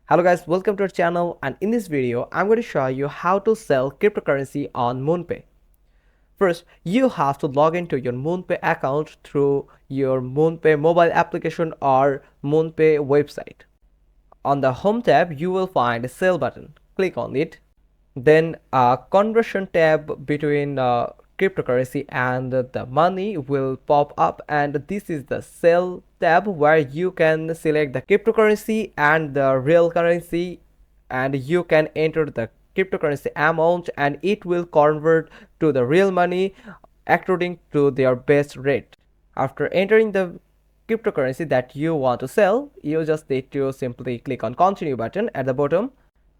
Hello guys, welcome to our channel, and in this video I'm going to show you how to sell cryptocurrency on MoonPay. First, you have to log into your MoonPay account through your MoonPay mobile application or MoonPay website. On the home tab, you will find a sell button. Click on it. Then a conversion tab between cryptocurrency and the money will pop up, and this is the sell tab where you can select the cryptocurrency and the real currency, and you can enter the cryptocurrency amount and it will convert to the real money according to their best rate. After entering the cryptocurrency that you want to sell, you just need to simply click on continue button at the bottom.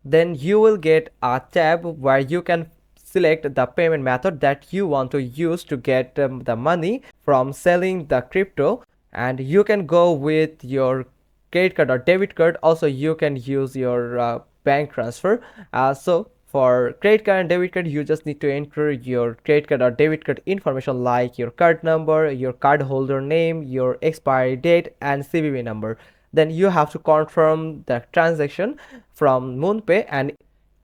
Then you will get a tab where you can select the payment method that you want to use to get the money from selling the crypto, and you can go with your credit card or debit card. Also you can use your bank transfer. So for credit card and debit card, you just need to enter your credit card or debit card information like your card number, your card holder name, your expiry date, and CVV number. Then you have to confirm the transaction from MoonPay, and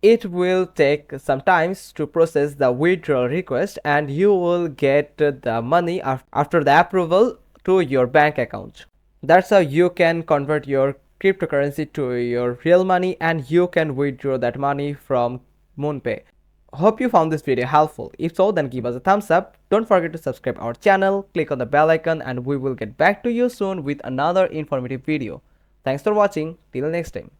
it will take some time to process the withdrawal request, and you will get the money after the approval to your bank account. That's how you can convert your cryptocurrency to your real money, and you can withdraw that money from MoonPay. Hope you found this video helpful. If so, then give us a thumbs up. Don't forget to subscribe our channel, click on the bell icon, and we will get back to you soon with another informative video. Thanks for watching. Till next time.